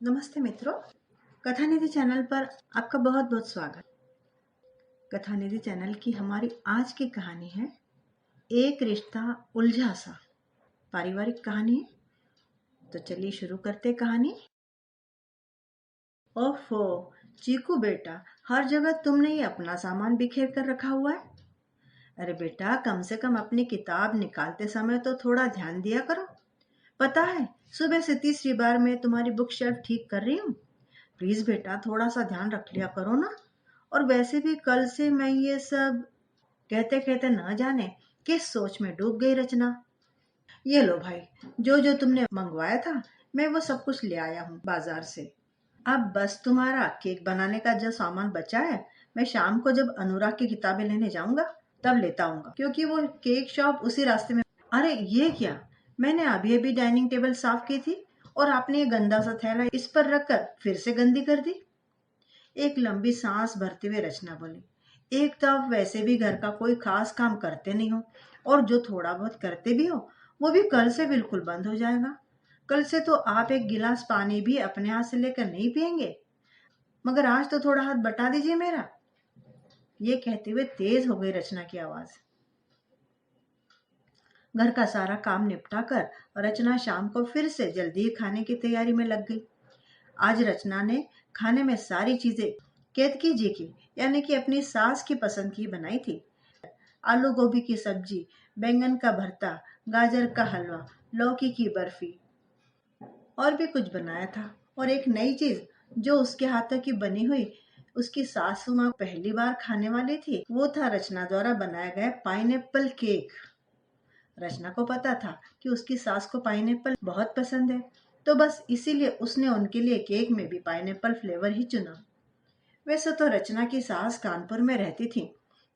नमस्ते मित्रों, कथा निधि चैनल पर आपका बहुत बहुत स्वागत। कथा निधि चैनल की हमारी आज की कहानी है एक रिश्ता उलझा सा। पारिवारिक कहानी है, तो चलिए शुरू करते कहानी। ओफो चीकू बेटा, हर जगह तुमने ये अपना सामान बिखेर कर रखा हुआ है। अरे बेटा, कम से कम अपनी किताब निकालते समय तो थोड़ा ध्यान दिया करो। पता है, सुबह से तीसरी बार मैं तुम्हारी बुक शेल्फ ठीक कर रही हूँ। प्लीज बेटा, थोड़ा सा ध्यान रख लिया करो ना। और वैसे भी कल से मैं ये सब कहते कहते न जाने किस सोच में डूब गई रचना। ये लो भाई, जो जो तुमने मंगवाया था मैं वो सब कुछ ले आया हूँ बाजार से। अब बस तुम्हारा केक बनाने का जो सामान बचा है, मैं शाम को जब अनुराग की किताबें लेने जाऊंगा तब लेता आऊंगा, क्योंकि वो केक शॉप उसी रास्ते में। अरे ये क्या, मैंने अभी अभी डाइनिंग टेबल साफ की थी और आपने ये गंदा सा थैला इस पर रखकर फिर से गंदी कर दी। एक लंबी सांस भरते हुए रचना बोली, एक तो आप वैसे भी घर का कोई खास काम करते नहीं हो, और जो थोड़ा बहुत करते भी हो वो भी कल से बिल्कुल बंद हो जाएगा। कल से तो आप एक गिलास पानी भी अपने हाथ से लेकर नहीं पियेंगे। मगर आज तो थोड़ा हाथ बटा दीजिए मेरा। ये कहते हुए तेज हो गई रचना की आवाज। घर का सारा काम निपटा कर रचना शाम को फिर से जल्दी खाने की तैयारी में लग गई। आज रचना ने खाने में सारी चीजें केतकी जी की, यानी कि अपनी सास की पसंद की बनाई थी। आलू गोभी की सब्जी, बैंगन का भरता, गाजर का हलवा, लौकी की बर्फी और भी कुछ बनाया था। और एक नई चीज जो उसके हाथों की बनी हुई उसकी सासू माँ पहली बार खाने वाली थी, वो था रचना द्वारा बनाया गया पाइनएप्पल केक। रचना को पता था कि उसकी सास को पाइनएप्पल बहुत पसंद है, तो बस इसीलिए उसने उनके लिए केक में भी पाइनएप्पल फ्लेवर ही चुना। वैसे तो रचना की सास कानपुर में रहती थी,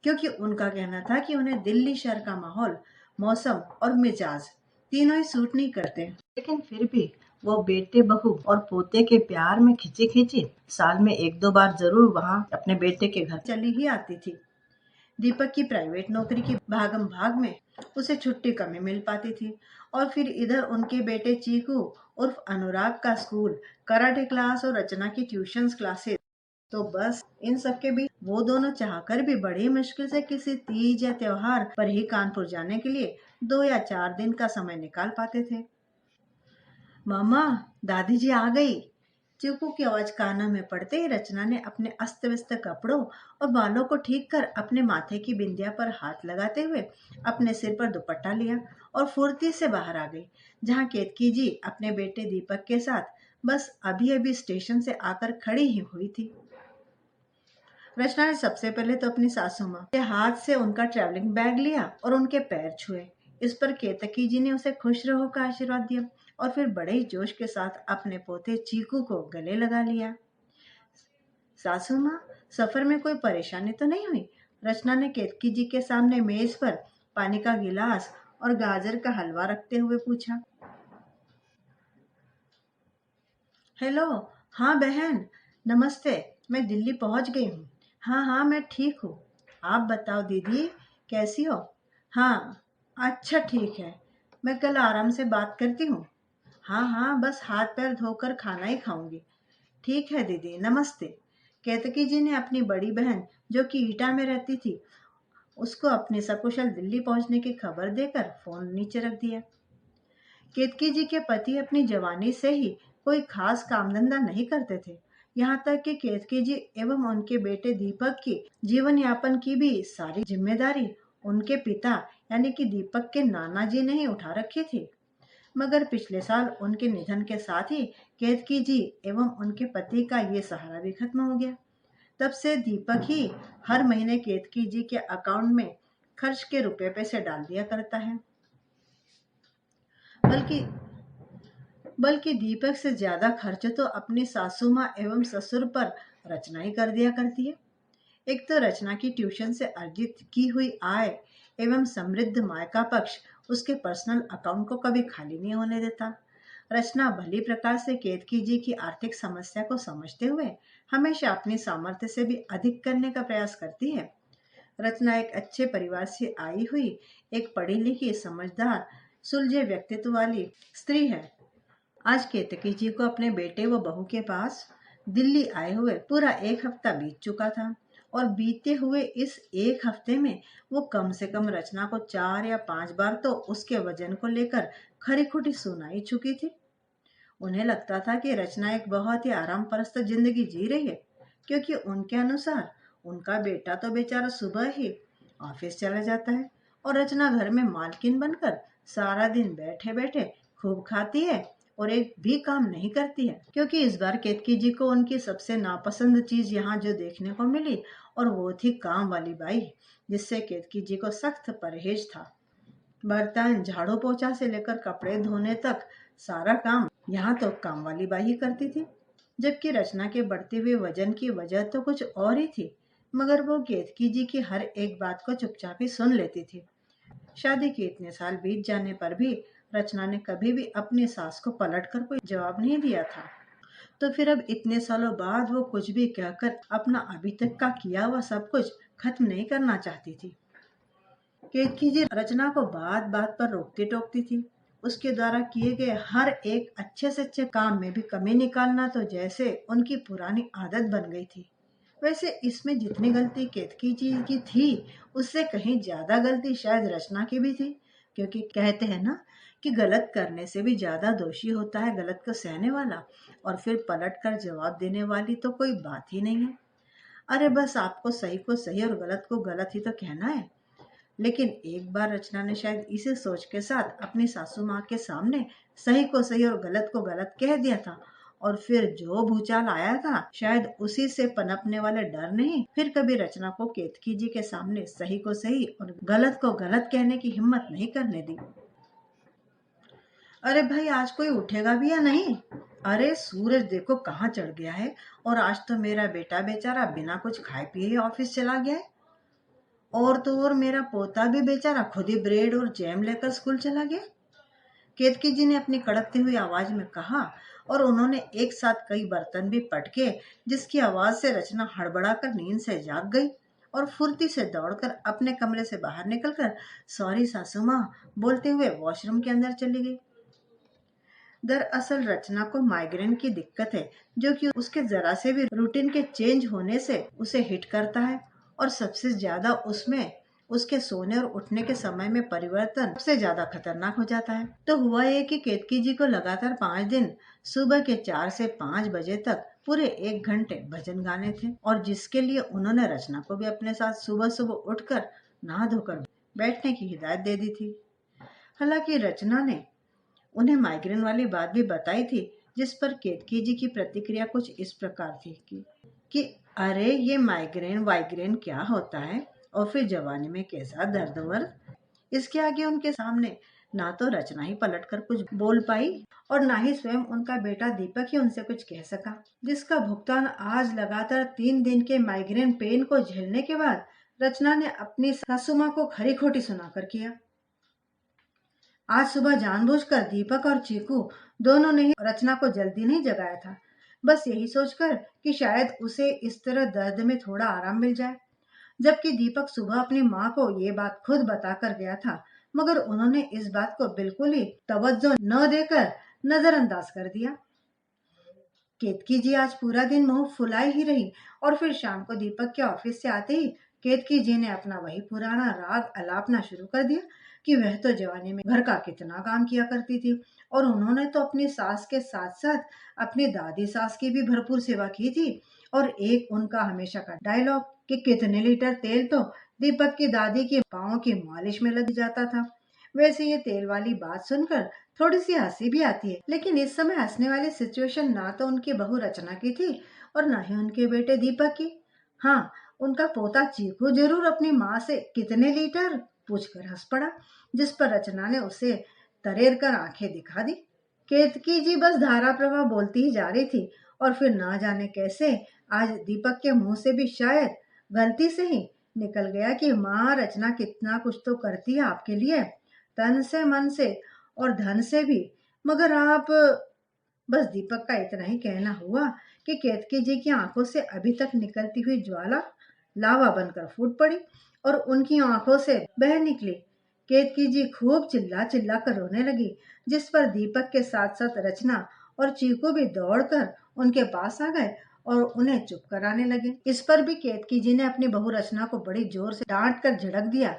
क्योंकि उनका कहना था कि उन्हें दिल्ली शहर का माहौल, मौसम और मिजाज तीनों ही सूट नहीं करते, लेकिन फिर भी वो बेटे बहू और पोते के प्यार में खिंची खिंची साल में एक दो बार जरूर वहां अपने बेटे के घर चली ही आती थी। दीपक की प्राइवेट नौकरी की भागम भाग में उसे छुट्टी कम ही मिल पाती थी, और फिर इधर उनके बेटे चीकू उर्फ अनुराग का स्कूल, कराटे क्लास और रचना की ट्यूशन क्लासेस। तो बस इन सब के बीच वो दोनों चाहकर भी बड़ी मुश्किल से किसी तीज या त्योहार पर ही कानपुर जाने के लिए 2 या 4 दिन का समय निकाल पाते थे। मामा, दादी जी आ गई। चीकू की आवाज कानों में पड़ते ही रचना ने अपने अस्त व्यस्त कपड़ों और बालों को ठीक कर अपने माथे की बिंदिया पर हाथ लगाते हुए अपने सिर पर दुपट्टा लिया और फुर्ती से बाहर आ गई, जहाँ केतकी जी अपने बेटे दीपक के साथ बस अभी अभी स्टेशन से आकर खड़ी ही हुई थी। रचना ने सबसे पहले तो अपनी सासू माँ के हाथ से उनका ट्रैवलिंग बैग लिया और उनके पैर छुए। इस पर केतकी जी ने उसे खुश रहो का आशीर्वाद दिया और फिर बड़े ही जोश के साथ अपने पोते चीकू को गले लगा लिया। सासू माँ, सफर में कोई परेशानी तो नहीं हुई? रचना ने केतकी जी के सामने मेज पर पानी का गिलास और गाजर का हलवा रखते हुए पूछा। हेलो, हाँ बहन, नमस्ते। मैं दिल्ली पहुंच गई हूँ। हाँ हाँ, मैं ठीक हूँ। आप बताओ दीदी, कैसी हो? हाँ, अच्छा ठीक है। मैं कल आराम से बात करती हूँ। हाँ हाँ, बस हाथ पैर धोकर खाना ही खाऊंगी। ठीक है दीदी, नमस्ते। केतकी जी ने अपनी बड़ी बहन, जो कि ईटा में रहती थी, उसको अपने सकुशल दिल्ली पहुंचने की खबर देकर फोन नीचे रख दिया। केतकी जी के पति अपनी जवानी से ही कोई खास काम धंधा नहीं करते थे। यहाँ तक कि केतकी जी एवं उनके बेटे दीपक की जीवन यापन की भी सारी जिम्मेदारी उनके पिता यानी कि दीपक के नाना जी ने ही उठा रखी थी। मगर पिछले साल उनके निधन के साथ ही केतकी जी एवं उनके पति का ये सहारा भी खत्म हो गया। तब से दीपक ही हर महीने केतकी जी के अकाउंट में खर्च के रुपए पैसे डाल दिया करता है। बल्कि बल्कि दीपक से ज्यादा खर्च तो अपनी सासू माँ एवं ससुर पर रचना ही कर दिया करती है। एक तो रचना की ट्यूशन से अर्जित की हुई आय एवं समृद्ध मायका पक्ष उसके पर्सनल अकाउंट को कभी खाली नहीं होने देता। रचना भली प्रकार से केतकी जी की आर्थिक समस्या को समझते हुए हमेशा अपनी सामर्थ्य से भी अधिक करने का प्रयास करती है। रचना एक अच्छे परिवार से आई हुई एक पढ़ी लिखी समझदार सुलझे व्यक्तित्व वाली स्त्री है। आज केतकी जी को अपने बेटे व बहू के पास दिल्ली आए हुए पूरा 1 हफ्ता बीत चुका था और बीते हुए इस 1 हफ्ते में वो कम से कम रचना को 4 या 5 बार तो उसके वजन को लेकर खरी खोटी सुनाई चुकी थी। उन्हें लगता था कि रचना एक बहुत ही आराम परस्त जिंदगी जी रही है, क्योंकि उनके अनुसार उनका बेटा तो बेचारा सुबह ही ऑफिस चला जाता है और रचना घर में मालकिन बनकर सारा दिन बैठे बैठे खूब खाती है और एक भी काम नहीं करती है। क्योंकि इस बार केतकी जी को उनकी सबसे नापसंद चीज यहाँ जो देखने को मिली और वो थी काम वाली बाई, जिससे केतकी जी को सख्त परहेज था। बर्तन झाड़ू पोछा से लेकर कपड़े धोने तक सारा काम यहाँ तो काम वाली बाई ही करती थी। जबकि रचना के बढ़ते हुए वजन की वजह तो कुछ और ही थी, मगर वो केतकी जी की हर एक बात को चुपचाप ही सुन लेती थी। शादी के इतने साल बीत जाने पर भी रचना ने कभी भी अपनी सास को पलट कर कोई जवाब नहीं दिया था। तो फिर अब इतने सालों बाद वो कुछ भी कहकर अपना अभी तक का किया हुआ सब कुछ खत्म नहीं करना चाहती थी। केतकी जी रचना को बात बात पर रोकती टोकती थी। उसके द्वारा किए गए हर एक अच्छे से अच्छे काम में भी कमी निकालना तो जैसे उनकी पुरानी आदत बन गई थी। वैसे इसमें जितनी गलती केतकी जी की थी, उससे कहीं ज्यादा गलती शायद रचना की भी थी। क्योंकि कहते हैं ना कि गलत करने से भी ज्यादा दोषी होता है गलत को सहने वाला, और फिर पलट कर जवाब देने वाली तो कोई बात ही नहीं है। अरे बस आपको सही को सही और गलत को गलत ही तो कहना है। लेकिन एक बार रचना ने शायद इसी सोच के साथ अपनी सासू माँ के सामने सही को सही और गलत को गलत कह दिया था, और फिर जो भूचाल आया था शायद उसी से पनपने वाले डर ने ही फिर कभी रचना को केतकी जी के सामने सही को सही और गलत को गलत कहने की हिम्मत नहीं करने दी। अरे भाई, आज कोई उठेगा भी या नहीं? अरे सूरज देखो कहाँ चढ़ गया है, और आज तो मेरा बेटा बेचारा बिना कुछ खाए पिए ऑफिस चला गया है। और तो और मेरा पोता भी बेचारा खुद ही ब्रेड और जैम लेकर स्कूल चला गया। केतकी जी ने अपनी कड़कती हुई आवाज में कहा, और उन्होंने एक साथ कई बर्तन भी पटके, जिसकी आवाज से रचना हड़बड़ाकर नींद से जाग गई और फुर्ती से दौड़कर अपने कमरे से बाहर निकलकर सॉरी सासू माँ बोलते हुए वॉशरूम के अंदर चली गई। दरअसल रचना को माइग्रेन की दिक्कत है, जो कि उसके जरा से भी रूटीन के चेंज होने से उसे हिट करता है, और सबसे ज्यादा उसमें उसके सोने और उठने के समय में परिवर्तन सबसे ज्यादा खतरनाक हो जाता है। तो हुआ ये कि केतकी जी को लगातार 5 दिन सुबह के 4 से 5 बजे तक पूरे 1 घंटे भजन गाने थे, और जिसके लिए उन्होंने रचना को भी अपने साथ सुबह सुबह उठकर नहा धोकर बैठने की हिदायत दे दी थी। हालांकि रचना ने उन्हें माइग्रेन वाली बात भी बताई थी, जिस पर केतकी जी की प्रतिक्रिया कुछ इस प्रकार थी कि अरे ये माइग्रेन वाइग्रेन क्या होता है, और फिर जवानी में कैसा दर्द वर्द। इसके आगे उनके सामने ना तो रचना ही पलट कर कुछ बोल पाई, और ना ही स्वयं उनका बेटा दीपक ही उनसे कुछ कह सका, जिसका भुगतान आज लगातार 3 दिन के माइग्रेन पेन को झेलने के बाद रचना ने अपनी सासू माँ को खरी खोटी सुनाकर किया। आज सुबह जानबूझकर दीपक और चीकू दोनों ने ही रचना को जल्दी नहीं जगाया था, बस यही सोचकर कि शायद उसे इस तरह दर्द में थोड़ा आराम मिल जाए। जबकि दीपक सुबह अपनी माँ को ये बात खुद बताकर गया था, मगर उन्होंने इस बात को बिल्कुल ही तवज्जो न देकर नजरअंदाज कर दिया। केतकी जी आज पूरा दिन मुंह फुलाई ही रही, और फिर शाम को दीपक के ऑफिस से आते ही केतकी जी ने अपना वही पुराना राग अलापना शुरू कर दिया कि वह तो जवानी में घर का कितना काम किया करती थी, और उन्होंने तो अपनी सास के साथ साथ अपनी दादी सास की भी भरपूर सेवा की थी। और एक उनका हमेशा का डायलॉग कि कितने लीटर तेल तो दीपक की दादी के पाँव की मालिश में लग जाता था। वैसे ये तेल वाली बात सुनकर थोड़ी सी हंसी भी आती है, लेकिन इस समय हंसने वाली सिचुएशन ना तो उनकी बहू रचना की थी और ना ही उनके बेटे दीपक की। हाँ, उनका पोता चीकू जरूर अपनी माँ से कितने लीटर पूछकर हंस पड़ा, जिस पर रचना ने उसे तरेर कर आंखें दिखा दी। केतकी जी बस धारा प्रवाह बोलती ही जा रही थी, और फिर ना जाने कैसे आज दीपक के मुंह से भी शायद गलती से ही निकल गया कि माँ रचना कितना कुछ तो करती है आपके लिए, तन से मन से और धन से भी, मगर आप। बस दीपक का इतना ही कहना हुआ कि केतकी जी की आंखों से अभी तक निकलती हुई ज्वाला लावा बनकर फूट पड़ी, और उनकी आंखों से बह निकली केतकी जी खूब चिल्ला चिल्ला कर रोने लगी, जिस पर दीपक के साथ साथ रचना और चीकू भी दौड़कर उनके पास आ गए और उन्हें चुप कराने लगे। इस पर भी केतकी जी ने अपनी बहू रचना को बड़ी जोर से डांट कर झिड़क दिया,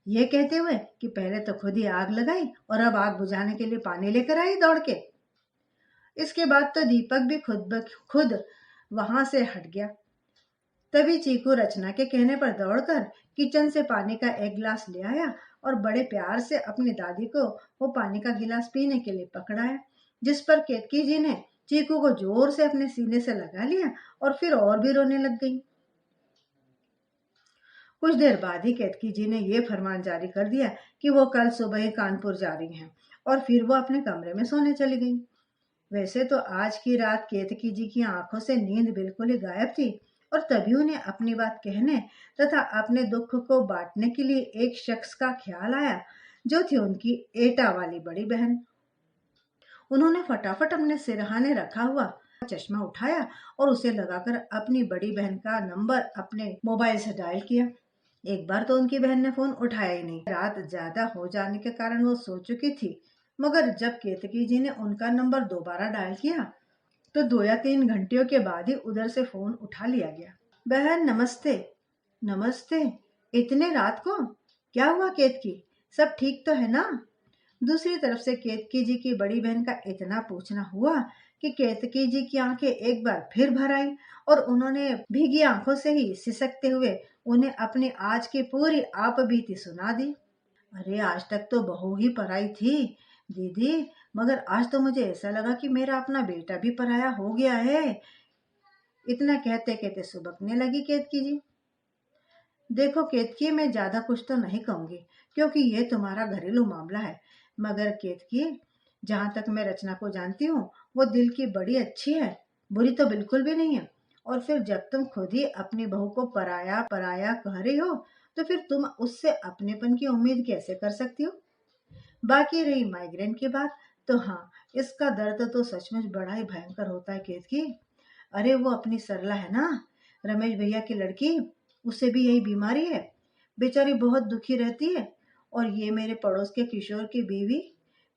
ये कहते हुए कि पहले तो खुद ही आग लगाई और अब आग बुझाने के लिए पानी लेकर आई दौड़ के। इसके बाद तो दीपक भी खुद वहां से हट गया। तभी चीकू रचना के कहने पर दौड़कर किचन से पानी का एक गिलास ले आया और बड़े प्यार से अपनी दादी को वो पानी का गिलास पीने के लिए पकड़ाया, जिस पर केतकी जी ने चीकू को जोर से अपने सीने से लगा लिया और फिर और भी रोने लग गई। कुछ देर बाद ही केतकी जी ने यह फरमान जारी कर दिया कि वो कल सुबह ही कानपुर जा रही हैं और फिर वो अपने कमरे में सोने चली गई। वैसे तो आज की रात केतकी जी की आंखों से नींद बिल्कुल ही गायब थी और तभी उन्हें अपनी बात कहने तथा अपने दुख को बांटने के लिए एक शख्स का ख्याल आया, जो थी उनकी एटा वाली बड़ी बहन। उन्होंने फटाफट अपने सिरहाने रखा हुआ चश्मा उठाया और उसे लगाकर अपनी बड़ी बहन का नंबर अपने मोबाइल से डायल किया। एक बार तो उनकी बहन ने फोन उठाया ही नहीं। रात ज्यादा हो जाने के कारण वो सो चुकी थी, मगर जब केतकी जी ने उनका नंबर दोबारा डायल किया तो 2 या 3 घंटियों के बाद ही उधर से फोन उठा लिया गया। बहन नमस्ते। नमस्ते, इतने रात को क्या हुआ केतकी, सब ठीक तो है ना? दूसरी तरफ से केतकी जी की बड़ी बहन का इतना पूछना हुआ कि केतकी जी की आंखें एक बार फिर भर आई और उन्होंने भीगी आंखों से ही सिसकते हुए उन्हें अपनी आज की पूरी आप बीती सुना दी। अरे आज तक तो बहू ही पराई थी दीदी, मगर आज तो मुझे ऐसा लगा कि मेरा अपना बेटा भी पराया हो गया है। इतना कहते कहते सुबकने लगी केतकी जी। देखो केतकी, मैं ज्यादा कुछ तो नहीं कहूंगी क्योंकि ये तुम्हारा घरेलू मामला है, मगर केतकी जहां तक मैं रचना को जानती हूँ वो दिल की बड़ी अच्छी है, बुरी तो बिल्कुल भी नहीं है। और फिर जब तुम खुद ही अपनी बहू को पराया पराया कह रही हो तो फिर तुम उससे अपनेपन की उम्मीद कैसे कर सकती हो? बाकी रही माइग्रेन की बात, तो हाँ, इसका दर्द तो सचमुच बड़ा ही भयंकर होता है केतकी। अरे वो अपनी सरला है ना, रमेश भैया की लड़की, उसे भी यही बीमारी है। बेचारी बहुत दुखी रहती है। और ये मेरे पड़ोस के किशोर की बीवी,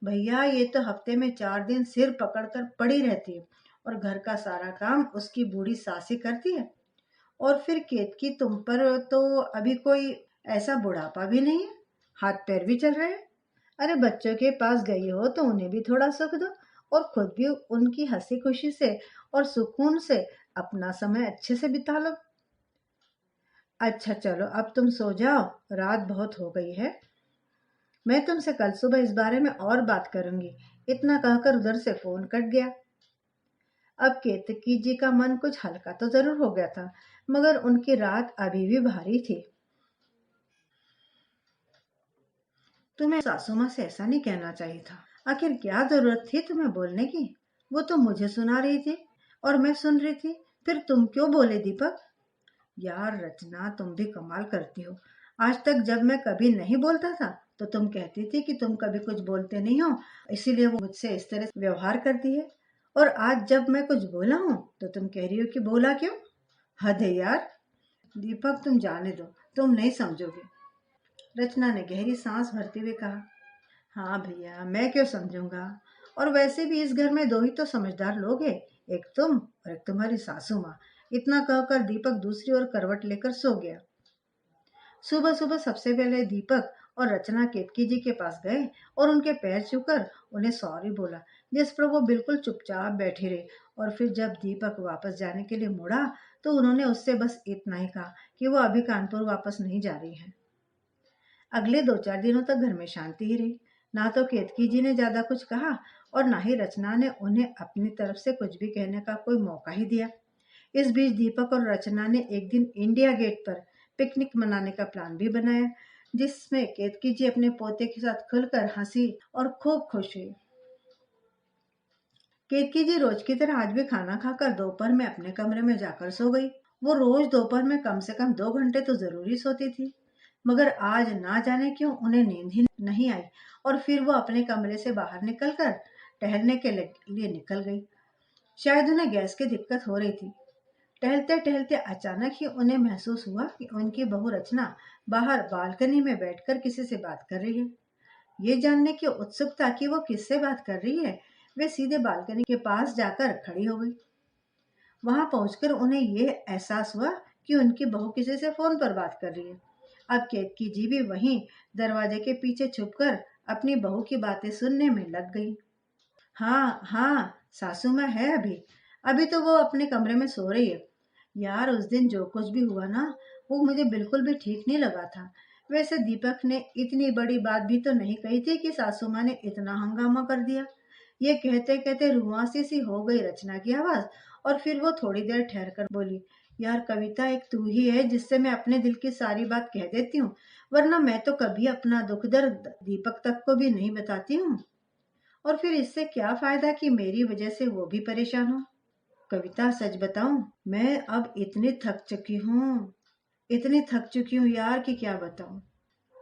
भैया ये तो हफ्ते में 4 दिन सिर पकड़कर पड़ी रहती है और घर का सारा काम उसकी बूढ़ी सासी करती है। और फिर केतकी तुम पर तो अभी कोई ऐसा बुढ़ापा भी नहीं है, हाथ पैर भी चल रहे हैं। अरे बच्चों के पास गई हो तो उन्हें भी थोड़ा सुख दो और खुद भी उनकी हंसी खुशी से और सुकून से अपना समय अच्छे से बिता लो। अच्छा चलो अब तुम सो जाओ, रात बहुत हो गई है, मैं तुमसे कल सुबह इस बारे में और बात करूंगी। इतना कहकर उधर से फोन कट गया। अब केतकी जी का मन कुछ हल्का तो जरूर हो गया था, मगर उनकी रात अभी भी भारी थी। तुम्हें सासू माँ से ऐसा नहीं कहना चाहिए था। आखिर क्या जरूरत थी तुम्हें बोलने की? वो तो मुझे सुना रही थी और मैं सुन रही थी, फिर तुम क्यों बोले दीपक? यार रचना, तुम भी कमाल करती हो। आज तक जब मैं कभी नहीं बोलता था तो तुम कहती थी कि तुम कभी कुछ बोलते नहीं हो, इसीलिए वो मुझसे इस तरह से व्यवहार करती है। और आज जब मैं कुछ बोला हूँ तो तुम कह रही हो कि बोला क्यों? हद है यार। दीपक तुम जाने दो, तुम नहीं समझोगे। रचना ने गहरी सांस भरते हुए कहा। हाँ भैया, मैं क्यों समझूंगा, और वैसे भी इस घर में दो ही तो समझदार लोग हैं, एक तुम और एक तुम्हारी सासू माँ। इतना कहकर दीपक दूसरी ओर करवट लेकर सो गया। सुबह सुबह सबसे पहले दीपक और रचना केतकी जी के पास गए और उनके पैर छूकर उन्हें सॉरी बोला, जिस पर वो बिल्कुल चुपचाप बैठी रही। और फिर जब दीपक वापस जाने के लिए मुड़ा तो उन्होंने उससे बस इतना ही कहा कि वो अभी कानपुर वापस नहीं जा रही है। अगले 2-4 दिनों तक घर में शांति ही रही। ना तो केतकी जी ने ज्यादा कुछ कहा और ना ही रचना ने उन्हें अपनी तरफ से कुछ भी कहने का कोई मौका ही दिया। इस बीच दीपक और रचना ने एक दिन इंडिया गेट पर पिकनिक मनाने का प्लान भी बनाया, जिसमें केतकी जी अपने पोते के साथ खुलकर हंसी और खूब खुश हुई। केतकी जी रोज की तरह आज भी खाना खाकर दोपहर में अपने कमरे में जाकर सो गई। वो रोज दोपहर में कम से कम 2 घंटे तो जरूरी सोती थी, मगर आज ना जाने क्यों उन्हें नींद ही नहीं आई और फिर वो अपने कमरे से बाहर निकलकर टहलने के लिए निकल गई। शायद उन्हें गैस की दिक्कत हो रही थी। टहलते टहलते अचानक ही उन्हें महसूस हुआ कि उनकी बहू रचना बाहर बालकनी में बैठकर किसी से बात कर रही है। ये जानने की उत्सुकता कि वो किससे बात कर रही है, वे सीधे बालकनी के पास जाकर खड़ी हो गई। वहां पहुंचकर उन्हें ये एहसास हुआ कि उनकी बहू किसी से फोन पर बात कर रही है। अब केतकी जी भी वहीं दरवाजे के पीछे छुपकर अपनी बहू की बातें सुनने में लग गई। हाँ हाँ, सासू माँ है अभी। अभी तो वो अपने कमरे में सो रही है। यार, उस दिन जो कुछ भी हुआ ना, वो मुझे बिल्कुल भी ठीक नहीं लगा था। वैसे दीपक ने इतनी बड़ी बात भी तो नहीं कही थी कि सासू माँ ने इतना हंगामा कर दिया। ये कहते कहते रुआंसी सी हो गई रचना की आवाज, और फिर वो थोड़ी देर ठहर कर बोली, यार कविता, एक तू ही है जिससे मैं अपने दिल की सारी बात कह देती हूँ, वरना मैं तो कभी अपना दुख दर्द दीपक तक को भी नहीं बताती हूँ। और फिर इससे क्या फायदा कि मेरी वजह से वो भी परेशान हो। कविता, सच बताऊं, मैं अब इतनी थक चुकी हूँ यार कि क्या बताऊं।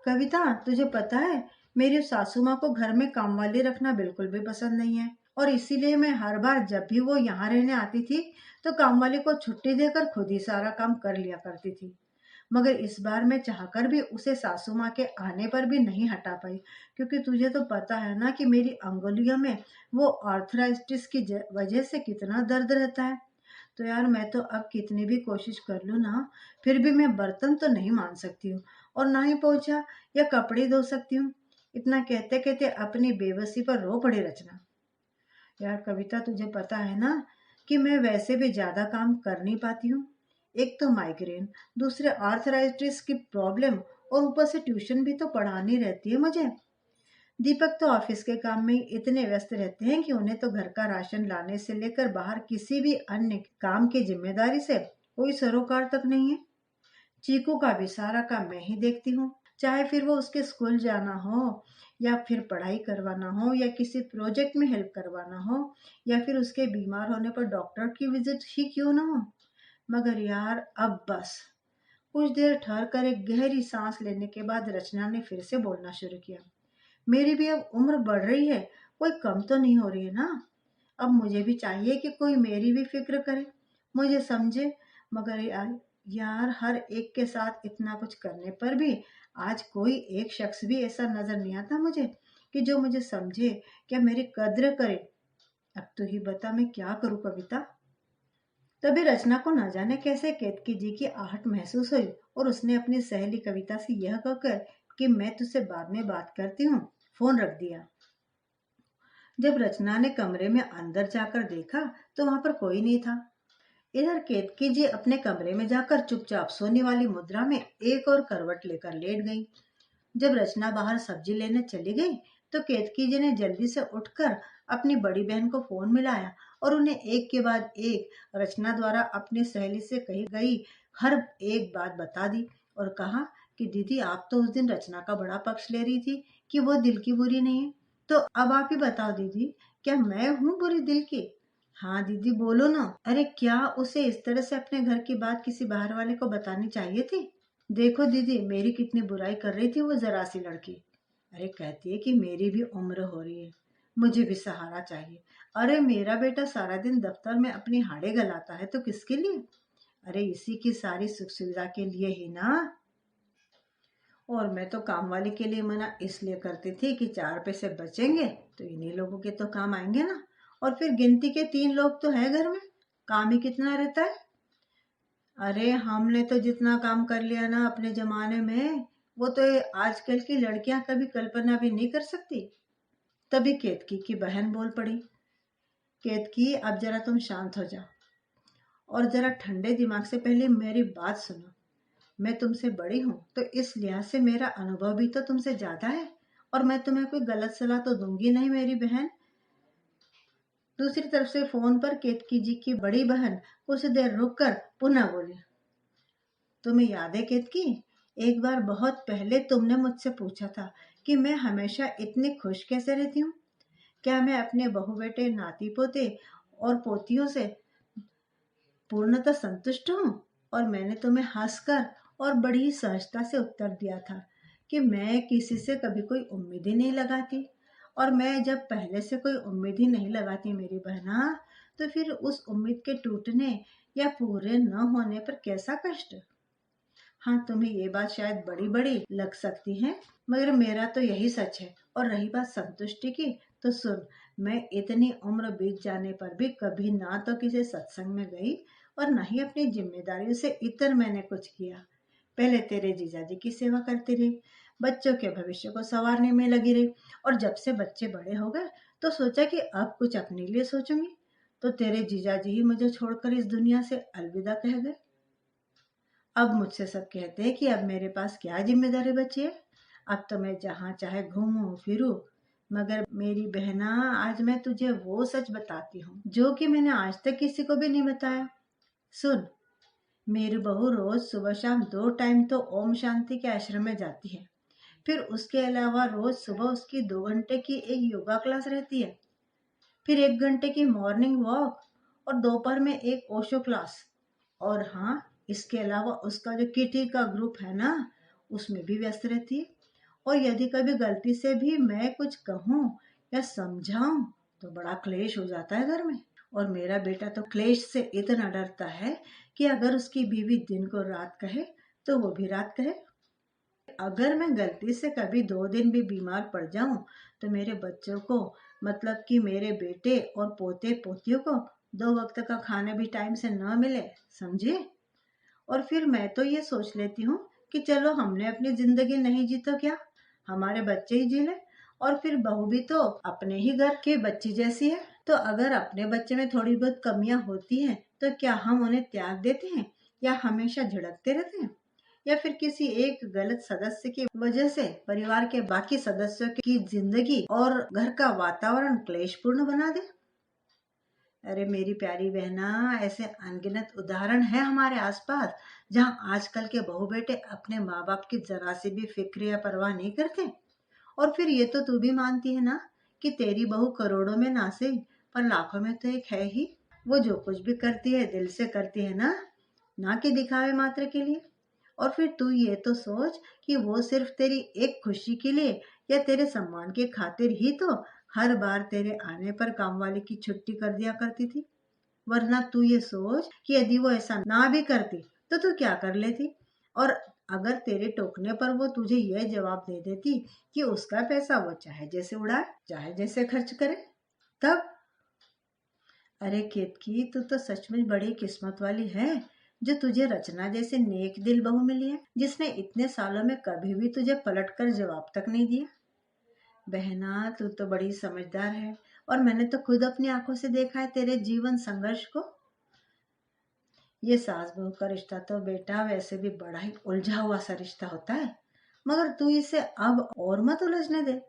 कविता, तुझे पता है, मेरी सासू माँ को घर में काम वाली रखना बिल्कुल भी पसंद नहीं है, और इसीलिए मैं हर बार जब भी वो यहाँ रहने आती थी तो काम वाली को छुट्टी देकर खुद ही सारा काम कर लिया करती थी। मगर इस बार मैं चाहकर भी उसे सासू माँ के आने पर भी नहीं हटा पाई, क्योंकि तुझे तो पता है ना कि मेरी अंगुलियों में वो आर्थराइटिस की वजह से कितना दर्द रहता है। तो यार, मैं तो अब कितनी भी कोशिश कर लूँ ना, फिर भी मैं बर्तन तो नहीं मान सकती हूँ, और ना ही पोछा या कपड़े धो सकती हूँ। इतना कहते कहते अपनी बेबसी पर रो पड़ी रचना। यार कविता, तुझे पता है ना कि मैं वैसे भी ज्यादा काम कर नहीं पाती हूँ। एक तो माइग्रेन, दूसरे आर्थराइटिस की प्रॉब्लम, और ऊपर से ट्यूशन भी तो पढ़ानी रहती है मुझे। दीपक तो ऑफिस के काम में ही इतने व्यस्त रहते हैं कि उन्हें तो घर का राशन लाने से लेकर बाहर किसी भी अन्य काम की जिम्मेदारी से कोई सरोकार तक नहीं है। चीकू का भी सारा काम मैं ही देखती हूँ, चाहे फिर वो उसके स्कूल जाना हो, या फिर पढ़ाई करवाना हो, या किसी प्रोजेक्ट में हेल्प करवाना हो, या फिर उसके बीमार होने पर डॉक्टर की विजिट ही क्यों ना हो। मगर यार, अब बस। कुछ देर ठहर कर एक गहरी सांस लेने के बाद रचना ने फिर से बोलना शुरू किया। मेरी भी अब उम्र बढ़ रही है, कोई कम तो नहीं हो रही है ना। अब मुझे भी चाहिए कि कोई मेरी भी फिक्र करे, मुझे समझे। मगर यार, हर एक के साथ इतना कुछ करने पर भी आज कोई एक शख्स भी ऐसा नजर नहीं आता मुझे कि जो मुझे समझे, क्या मेरी कद्र करे। अब तू ही बता, मैं क्या करूं कविता। तभी रचना को न जाने कैसे केतकी जी की आहट महसूस हुई, और उसने अपनी सहेली कविता से यह कहकर कि मैं तुझसे बाद में बात करती हूँ, फोन रख दिया। जब रचना ने कमरे में अंदर जाकर देखा तो वहां पर कोई नहीं था। इधर केतकी जी अपने कमरे में जाकर चुपचाप सोने वाली मुद्रा में एक और करवट लेकर लेट गई। जब रचना बाहर सब्जी लेने चली गई तो केतकी जी ने जल्दी से उठकर अपनी बड़ी बहन को फोन मिलाया, और उन्हें एक के बाद एक रचना द्वारा अपनी सहेली से कही गई हर एक बात बता दी, और कहा कि दीदी, आप तो उस दिन रचना का बड़ा पक्ष ले रही थी कि वो दिल की बुरी नहीं है, तो अब आप ही बताओ दीदी, क्या मैं हूँ बुरी दिल की। हाँ दीदी, बोलो ना। अरे, क्या उसे इस तरह से अपने घर की बात किसी बाहर वाले को बतानी चाहिए थी। देखो दीदी, मेरी कितनी बुराई कर रही थी वो जरा सी लड़की। अरे, कहती है कि मेरी भी उम्र हो रही है, मुझे भी सहारा चाहिए। अरे, मेरा बेटा सारा दिन दफ्तर में अपनी हाड़े गलाता है तो किसके लिए। अरे, इसी की सारी सुख सुविधा के लिए ही ना। और मैं तो काम वाली के लिए मना इसलिए करती थी कि 4 पैसे बचेंगे तो इन्हीं लोगों के तो काम आएंगे ना। और फिर गिनती के 3 लोग तो है घर में, काम ही कितना रहता है। अरे, हमने तो जितना काम कर लिया ना अपने जमाने में, वो तो ये आजकल की लड़कियां कभी कल्पना भी नहीं कर सकती। तभी केतकी की बहन बोल पड़ी, केतकी, अब जरा तुम शांत हो जाओ, और जरा ठंडे दिमाग से पहले मेरी बात सुनो। मैं तुमसे बड़ी हूँ तो इस लिहाज से मेरा अनुभव भी तो तुमसे ज्यादा है, और मैं तुम्हें कोई गलत सलाह तो दूंगी नहीं मेरी बहन। दूसरी तरफ से फोन पर केतकी जी की बड़ी बहन कुछ देर रुककर पुनः बोली, तुम्हें याद है केतकी, एक बार बहुत पहले तुमने मुझसे पूछा था कि मैं हमेशा इतनी खुश कैसे रहती हूँ। क्या मैं अपने बहू बेटे, नाती पोते और पोतियों से पूर्णतः संतुष्ट हूँ। और मैंने तुम्हें हंसकर और बड़ी ही सहजता से उत्तर दिया था कि मैं किसी से कभी कोई उम्मीद ही नहीं लगाती, और मैं जब पहले से कोई उम्मीद ही नहीं लगाती मेरी बहना, तो फिर उस उम्मीद के टूटने या पूरे न होने पर कैसा कष्ट। हाँ, तुम्हें ये बात शायद बड़ी बड़ी लग सकती है, मगर मेरा तो यही सच है। और रही बात संतुष्टि की, तो सुन, मैं इतनी उम्र बीत जाने पर भी कभी ना तो किसी सत्संग में गई और ना ही अपनी जिम्मेदारियों से इतर मैंने कुछ किया। पहले तेरे जीजाजी की सेवा करती रही, बच्चों के भविष्य को संवारने में लगी रही, और जब से बच्चे बड़े हो गए तो सोचा कि अब कुछ अपने लिए सोचूंगी। तो तेरे जीजाजी ही मुझे छोड़कर इस दुनिया से अलविदा कह गए। अब मुझसे सब कहते हैं कि अब मेरे पास क्या जिम्मेदारी बची है। अब तो मैं जहाँ चाहे घूमूं फिरूं। मगर मेरी बहना, आज मैं तुझे वो सच बताती हूँ जो कि मैंने आज तक किसी को भी नहीं बताया। सुन, मेरी बहू रोज सुबह शाम 2 टाइम तो ओम शांति के आश्रम में जाती है। फिर उसके अलावा रोज सुबह उसकी 2 घंटे की एक योगा क्लास रहती है। फिर 1 घंटे की मॉर्निंग वॉक, और दोपहर में एक ओशो क्लास। और हाँ, इसके अलावा उसका जो किटी का ग्रुप है ना, उसमें भी व्यस्त रहती है। और यदि कभी गलती से भी मैं कुछ कहूँ या समझाऊं तो बड़ा क्लेश हो जाता है घर में। और मेरा बेटा तो क्लेश से इतना डरता है कि अगर उसकी बीवी दिन को रात कहे तो वो भी रात कहे। अगर मैं गलती से कभी 2 दिन भी बीमार पड़ जाऊं तो मेरे बच्चों को, मतलब कि मेरे बेटे और पोते पोतियों को, 2 वक्त का खाना भी टाइम से न मिले, समझे। और फिर मैं तो ये सोच लेती हूँ कि चलो, हमने अपनी जिंदगी नहीं जी तो क्या, हमारे बच्चे ही जी ले। और फिर बहू भी तो अपने ही घर के बच्ची जैसी है। तो अगर अपने बच्चे में थोड़ी बहुत कमियां होती हैं तो क्या हम उन्हें त्याग देते हैं, या हमेशा झिड़कते रहते हैं, या फिर किसी एक गलत सदस्य की वजह से परिवार के बाकी सदस्यों की जिंदगी और घर का वातावरण क्लेशपूर्ण बना दे। अरे मेरी प्यारी बहना, ऐसे अनगिनत उदाहरण है हमारे आसपास जहां आजकल के बहू बेटे अपने माँ बाप की जरा सी भी फिक्र या परवाह नहीं करते। और फिर ये तो तू भी मानती है ना कि तेरी बहू करोड़ों में ना सही पर लाखों में तो एक है ही। वो जो कुछ भी करती है दिल से करती है ना, ना कि दिखावे मात्र के लिए। और फिर तू ये तो सोच कि वो सिर्फ तेरी एक खुशी के लिए या तेरे सम्मान के खातिर ही तो हर बार तेरे आने पर काम वाली की छुट्टी कर दिया करती थी। वरना तू ये सोच कि यदि वो ऐसा ना भी करती तो तू क्या कर लेती। और अगर तेरे टोकने पर वो तुझे यह जवाब दे देती कि उसका पैसा वो चाहे जैसे उड़ाए चाहे जैसे खर्च करे, तब। अरे केतकी, तू तो सचमुच बड़ी किस्मत वाली है जो तुझे रचना जैसे नेक दिल बहू मिली है, जिसने इतने सालों में कभी भी तुझे पलट कर जवाब तक नहीं दिया। बहना, तू तो बड़ी समझदार है, और मैंने तो खुद अपनी आंखों से देखा है तेरे जीवन संघर्ष को। ये सास बहू का रिश्ता तो बेटा वैसे भी बड़ा ही उलझा हुआ सा रिश्ता होता है, मगर तू इसे अब और मत उलझने दे।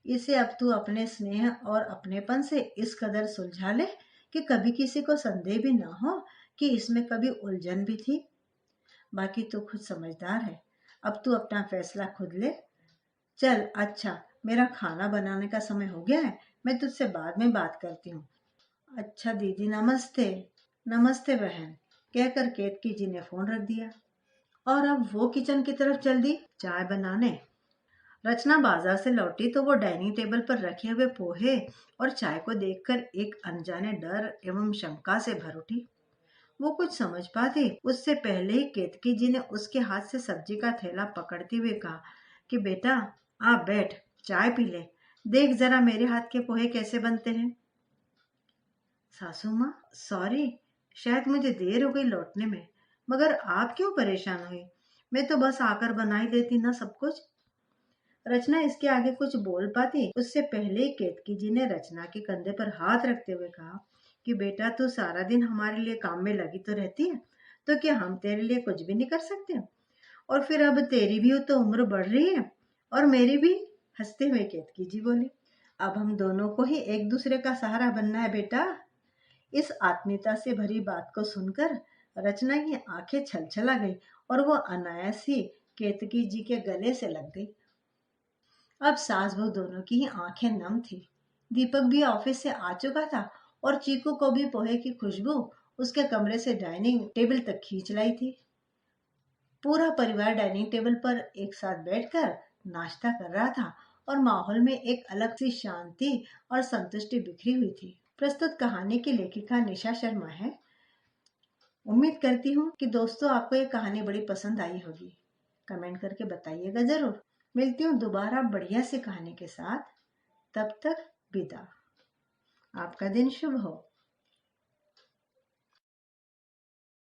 इसे अब तू अपने स्नेह और अपनेपन से इस कदर सुलझा ले कि कभी किसी को संदेह भी ना हो कि इसमें कभी उलझन भी थी। बाकी तू खुद समझदार है, अब तू अपना फैसला खुद ले। चल अच्छा, मेरा खाना बनाने का समय हो गया है, मैं तुझसे बाद में बात करती हूँ। अच्छा दीदी, नमस्ते। नमस्ते बहन, कहकर केतकी जी ने फोन रख दिया। और अब वो किचन की तरफ चल दी चाय बनाने। रचना बाजार से लौटी तो वो डाइनिंग टेबल पर रखे हुए पोहे और चाय को देखकर एक अनजाने डर एवं शंका से भर उठी। वो कुछ समझ पाती उससे पहले ही केतकी जी ने उसके हाथ से सब्जी का थैला पकड़ते हुए कहा कि बेटा, आप बैठ, चाय पी ले, देख जरा मेरे हाथ के पोहे कैसे बनते हैं। सासू माँ, सॉरी, शायद मुझे देर हो गई लौटने में, मगर आप क्यों परेशान हुई, मैं तो बस आकर बना ही देती ना सब कुछ। रचना इसके आगे कुछ बोल पाती उससे पहले ही केतकी जी ने रचना के कंधे पर हाथ रखते हुए कहा कि बेटा, तू सारा दिन हमारे लिए काम में लगी तो रहती है, तो क्या हम तेरे लिए कुछ भी नहीं कर सकते। और फिर अब तेरी भी तो उम्र बढ़ रही है और मेरी भी। हंसते हुए केतकी जी बोली, अब हम दोनों को ही एक दूसरे का सहारा बनना है बेटा। इस आत्मीयता से भरी बात को सुनकर रचना की आंखें छलछला गई और वो अनायास ही केतकी जी के गले से लग गई। अब सास बहू दोनों की ही आंखें नम थी। दीपक भी ऑफिस से आ चुका था और चीकू को भी पोहे की खुशबू उसके कमरे से डाइनिंग टेबल तक खींच लाई थी। पूरा परिवार डाइनिंग टेबल पर एक साथ बैठकर नाश्ता कर रहा था और माहौल में एक अलग सी शांति और संतुष्टि बिखरी हुई थी। प्रस्तुत कहानी की लेखिका निशा शर्मा है। उम्मीद करती हूँ कि दोस्तों आपको ये कहानी बड़ी पसंद आई होगी। कमेंट करके बताइएगा जरूर। मिलती हूँ दोबारा बढ़िया सी कहानी के साथ। तब तक विदा। आपका दिन शुभ हो।